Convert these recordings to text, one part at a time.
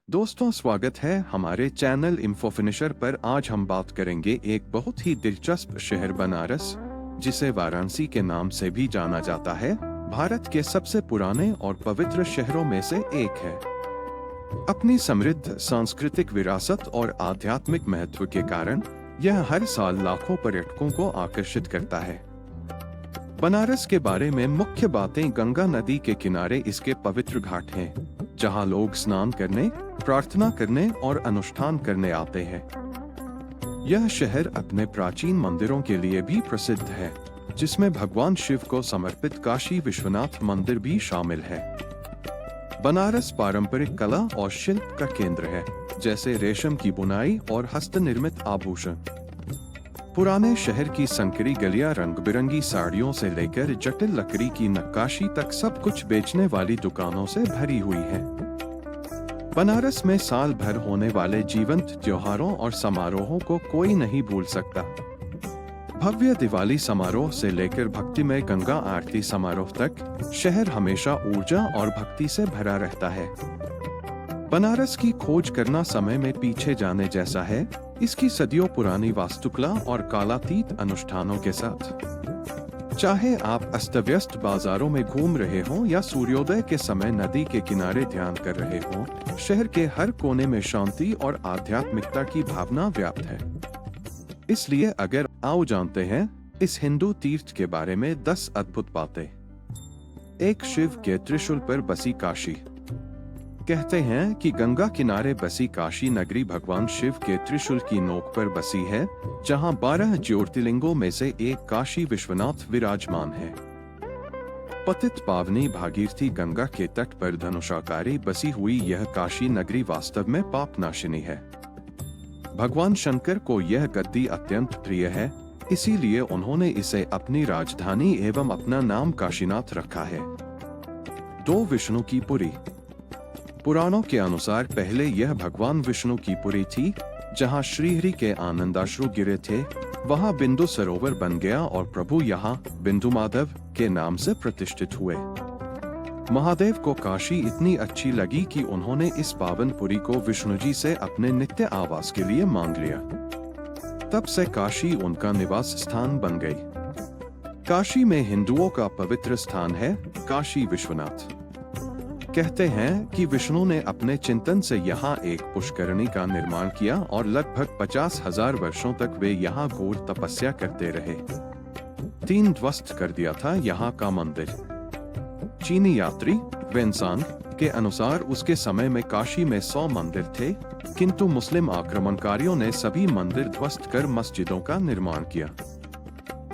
दोस्तों, स्वागत है हमारे चैनल इन्फो फिनिशर पर। आज हम बात करेंगे एक बहुत ही दिलचस्प शहर बनारस, जिसे वाराणसी के नाम से भी जाना जाता है। भारत के सबसे पुराने और पवित्र शहरों में से एक है। अपनी समृद्ध सांस्कृतिक विरासत और आध्यात्मिक महत्व के कारण यह हर साल लाखों पर्यटकों को आकर्षित करता है। बनारस के बारे में मुख्य बातें: गंगा नदी के किनारे इसके पवित्र घाट हैं, जहां लोग स्नान करने, प्रार्थना करने और अनुष्ठान करने आते हैं। यह शहर अपने प्राचीन मंदिरों के लिए भी प्रसिद्ध है, जिसमें भगवान शिव को समर्पित काशी विश्वनाथ मंदिर भी शामिल है। बनारस पारंपरिक कला और शिल्प का केंद्र है, जैसे रेशम की बुनाई और हस्तनिर्मित आभूषण। पुराने शहर की संकरी गलियां रंग बिरंगी साड़ियों से लेकर जटिल लकड़ी की नक्काशी तक सब कुछ बेचने वाली दुकानों से भरी हुई है। बनारस में साल भर होने वाले जीवंत त्योहारों और समारोहों को कोई नहीं भूल सकता। भव्य दिवाली समारोह से लेकर भक्तिमय गंगा आरती समारोह तक शहर हमेशा ऊर्जा और भक्ति से भरा रहता है। बनारस की खोज करना समय में पीछे जाने जैसा है, इसकी सदियों पुरानी वास्तुकला और कालातीत अनुष्ठानों के साथ। चाहे आप अस्तव्यस्त बाजारों में घूम रहे हों या सूर्योदय के समय नदी के किनारे ध्यान कर रहे हों, शहर के हर कोने में शांति और आध्यात्मिकता की भावना व्याप्त है। इसलिए अगर आओ जानते हैं इस हिंदू तीर्थ के बारे में 10 अद्भुत बातें। 1. शिव के त्रिशूल पर बसी काशी। कहते हैं कि गंगा किनारे बसी काशी नगरी भगवान शिव के त्रिशूल की नोक पर बसी है, जहां 12 ज्योतिर्लिंगों में से एक काशी विश्वनाथ विराजमान है। पतित पावनी भागीरथी गंगा के तट पर धनुषाकारी बसी हुई यह काशी नगरी वास्तव में पापनाशिनी है। भगवान शंकर को यह गद्दी अत्यंत प्रिय है, इसीलिए उन्होंने इसे अपनी राजधानी एवं अपना नाम काशीनाथ रखा है। 2. विष्णु की पुरी। पुराणों के अनुसार पहले यह भगवान विष्णु की पुरी थी, जहां श्रीहरि के आनंदाश्रु गिरे थे। वहां बिंदु सरोवर बन गया और प्रभु यहां बिंदु माधव के नाम से प्रतिष्ठित हुए। महादेव को काशी इतनी अच्छी लगी कि उन्होंने इस पावन पुरी को विष्णु जी से अपने नित्य आवास के लिए मांग लिया। तब से काशी उनका निवास स्थान बन गई। काशी में हिंदुओं का पवित्र स्थान है काशी विश्वनाथ। कहते हैं कि विष्णु ने अपने चिंतन से यहाँ एक पुष्करणी का निर्माण किया और लगभग 50,000 वर्षों तक वे यहाँ घोर तपस्या करते रहे। 3. ध्वस्त कर दिया था यहाँ का मंदिर। चीनी यात्री वेनसांग के अनुसार उसके समय में काशी में 100 मंदिर थे, किंतु मुस्लिम आक्रमणकारियों ने सभी मंदिर ध्वस्त कर मस्जिदों का निर्माण किया।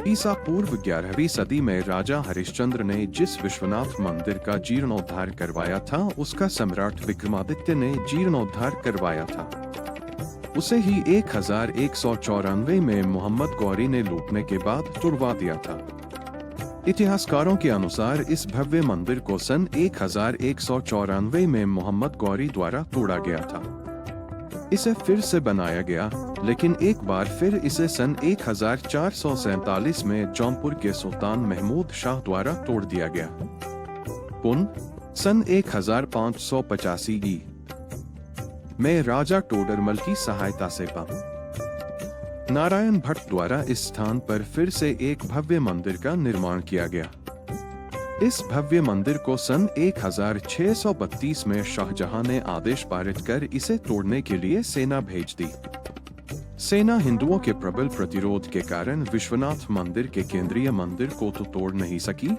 ईसा पूर्व 11वीं सदी में राजा हरिश्चंद्र ने जिस विश्वनाथ मंदिर का जीर्णोद्धार करवाया था, उसका सम्राट विक्रमादित्य ने जीर्णोद्धार करवाया था। उसे ही 1194 में मोहम्मद गौरी ने लूटने के बाद तुड़वा दिया था। इतिहासकारों के अनुसार इस भव्य मंदिर को सन 1194 में मोहम्मद गौरी द्वारा तोड़ा गया था। इसे फिर से बनाया गया, लेकिन एक बार फिर इसे सन 1447 में जौनपुर के सुल्तान महमूद शाह द्वारा तोड़ दिया गया। पुनः सन 1585 में राजा टोडरमल की सहायता से नारायण भट्ट द्वारा इस स्थान पर फिर से एक भव्य मंदिर का निर्माण किया गया। इस भव्य मंदिर को सन 1632 में शाहजहां ने आदेश पारित कर इसे तोड़ने के लिए सेना भेज दी। सेना हिंदुओं के प्रबल प्रतिरोध के कारण विश्वनाथ मंदिर के केंद्रीय मंदिर को तो तोड़ नहीं सकी,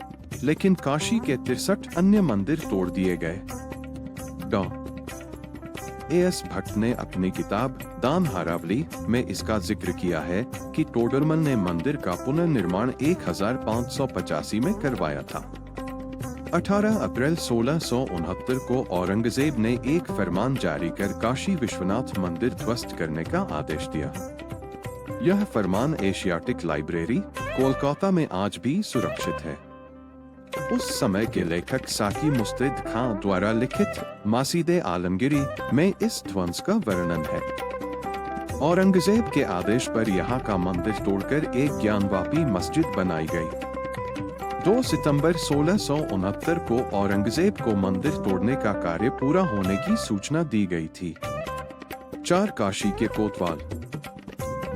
लेकिन काशी के 63 अन्य मंदिर तोड़ दिए गए। डॉ. A.S. भट्ट ने अपनी किताब दान हारावली में इसका जिक्र किया है कि टोडरमल ने मंदिर का पुनर्निर्माण 1585 में करवाया था। 18 अप्रैल 1669 को औरंगजेब ने एक फरमान जारी कर काशी विश्वनाथ मंदिर ध्वस्त करने का आदेश दिया। यह फरमान एशियाटिक लाइब्रेरी, कोलकाता में आज भी सुरक्षित है। उस समय के लेखक साकी मुस्तैद खां द्वारा लिखित मासीदे आलमगिरी में इस ध्वंस का वर्णन है। औरंगजेब के आदेश पर यहाँ का मंदिर तोड़कर एक ज्ञानवापी मस्जिद बनाई गई। 2 सितंबर 1669 को औरंगजेब को मंदिर तोड़ने का कार्य पूरा होने की सूचना दी गई थी। 4 काशी के कोतवाल।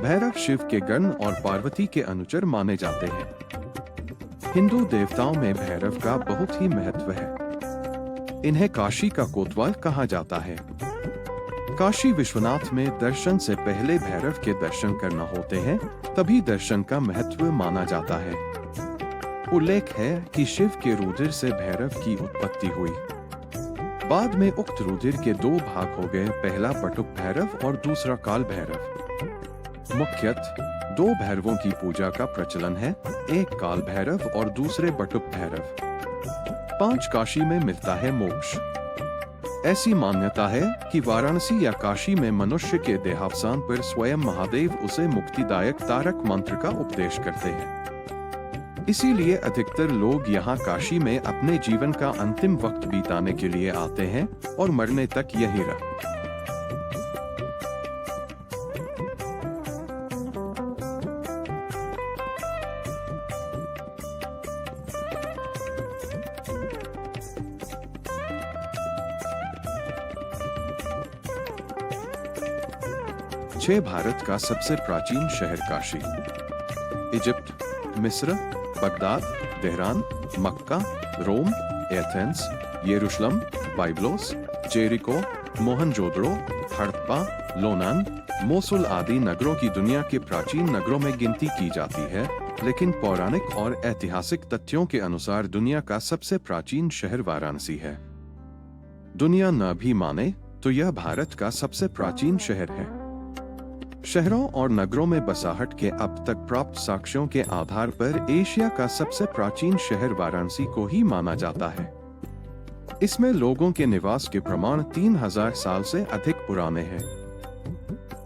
भैरव शिव के गण और पार्वती के अनुचर माने जाते हैं। हिंदू देवताओं में भैरव का बहुत ही महत्व है। इन्हें काशी का कोतवाल कहा जाता है। काशी विश्वनाथ में दर्शन से पहले भैरव के दर्शन करना होते हैं, तभी दर्शन का महत्व माना जाता है। उल्लेख है कि शिव के रुधिर से भैरव की उत्पत्ति हुई। बाद में उक्त रुधिर के 2 भाग हो गए, पहला बटुक भैरव और दूसरा काल भैरव। मुख्यतः 2 भैरवों की पूजा का प्रचलन है, एक काल भैरव और दूसरे बटुक भैरव। 5 काशी में मिलता है मोक्ष। ऐसी मान्यता है कि वाराणसी या काशी में मनुष्य के देहावसान पर स्वयं महादेव उसे मुक्तिदायक तारक मंत्र का उपदेश करते हैं। इसीलिए अधिकतर लोग यहाँ काशी में अपने जीवन का अंतिम वक्त बिताने के लिए आते हैं और मरने तक यहीं रहते हैं। 6 भारत का सबसे प्राचीन शहर काशी। इजिप्ट, मिस्र, बगदाद, तेहरान, मक्का, रोम, एथेंस, यरूशलेम, बाइबलोस, जेरिको, मोहनजोदड़ो, हड़प्पा, लोनान, मोसुल आदि नगरों की दुनिया के प्राचीन नगरों में गिनती की जाती है, लेकिन पौराणिक और ऐतिहासिक तथ्यों के अनुसार दुनिया का सबसे प्राचीन शहर वाराणसी है। दुनिया न भी माने तो यह भारत का सबसे प्राचीन शहर है। शहरों और नगरों में बसाहट के अब तक प्राप्त साक्ष्यों के आधार पर एशिया का सबसे प्राचीन शहर वाराणसी को ही माना जाता है। इसमें लोगों के निवास के प्रमाण 3000 साल से अधिक पुराने हैं।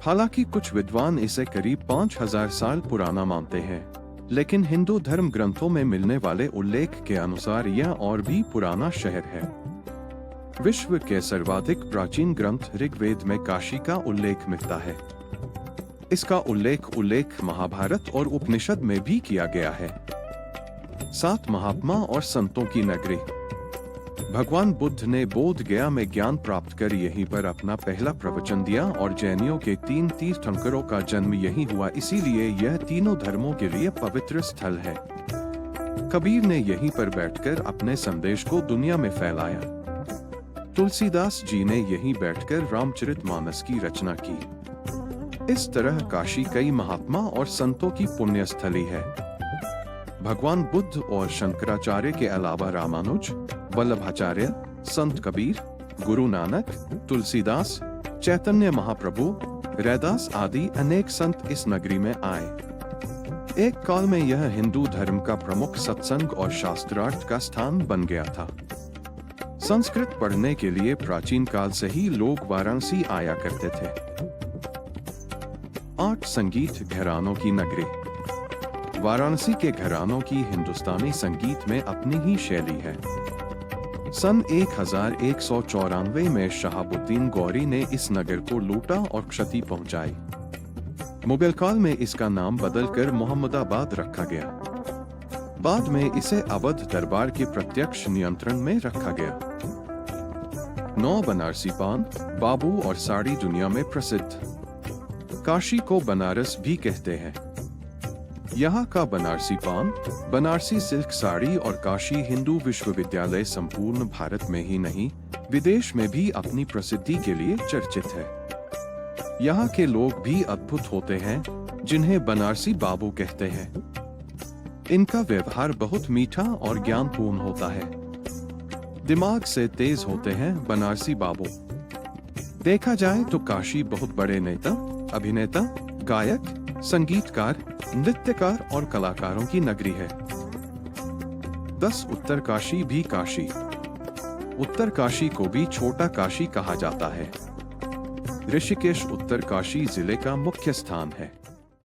हालांकि कुछ विद्वान इसे करीब 5000 साल पुराना मानते हैं, लेकिन हिंदू धर्म ग्रंथों में मिलने वाले उल्लेख के अनुसार यह और भी पुराना शहर है। विश्व के सर्वाधिक प्राचीन ग्रंथ ऋग्वेद में काशी का उल्लेख मिलता है। इसका उल्लेख महाभारत और उपनिषद में भी किया गया है। 7 महात्मा और संतों की नगरी। भगवान बुद्ध ने बोध गया में ज्ञान प्राप्त कर यहीं पर अपना पहला प्रवचन दिया और जैनियों के 3 तीर्थंकरों का जन्म यहीं हुआ, इसीलिए यह तीनों धर्मों के लिए पवित्र स्थल है। कबीर ने यहीं पर बैठकर अपने संदेश को दुनिया में फैलाया। तुलसीदास जी ने यहीं बैठकर रामचरितमानस की रचना की। इस तरह काशी कई महात्मा और संतों की पुण्य स्थली है। भगवान बुद्ध और शंकराचार्य के अलावा रामानुज, वल्लभाचार्य, संत कबीर, गुरु नानक, तुलसीदास, चैतन्य महाप्रभु, रैदास आदि अनेक संत इस नगरी में आए। एक काल में यह हिंदू धर्म का प्रमुख सत्संग और शास्त्रार्थ का स्थान बन गया था। संस्कृत पढ़ने के लिए प्राचीन काल से ही लोग वाराणसी आया करते थे। 8 संगीत घरानों की नगरी। वाराणसी के घरानों की हिंदुस्तानी संगीत में अपनी ही शैली है। सन 1194 में शहाबुद्दीन गौरी ने इस नगर को लूटा और क्षति पहुंचाई। मुगल काल में इसका नाम बदलकर मोहम्मदाबाद रखा गया। बाद में इसे अवध दरबार के प्रत्यक्ष नियंत्रण में रखा गया। 9 बनारसी पान, बाबू और साड़ी दुनिया में प्रसिद्ध। काशी को बनारस भी कहते हैं। यहाँ का बनारसी पान, बनारसी सिल्क साड़ी और काशी हिंदू विश्वविद्यालय संपूर्ण भारत में ही नहीं, विदेश में भी अपनी प्रसिद्धि के लिए चर्चित है। यहाँ के लोग भी अद्भुत होते हैं, जिन्हें बनारसी बाबू कहते हैं। इनका व्यवहार बहुत मीठा और ज्ञानपूर्ण होता है। दिमाग से तेज होते हैं बनारसी बाबू। देखा जाए तो काशी बहुत बड़े नेता, अभिनेता, गायक, संगीतकार, नृत्यकार और कलाकारों की नगरी है। 10 उत्तर काशी भी काशी। उत्तर काशी को भी छोटा काशी कहा जाता है। ऋषिकेश उत्तर काशी जिले का मुख्य स्थान है।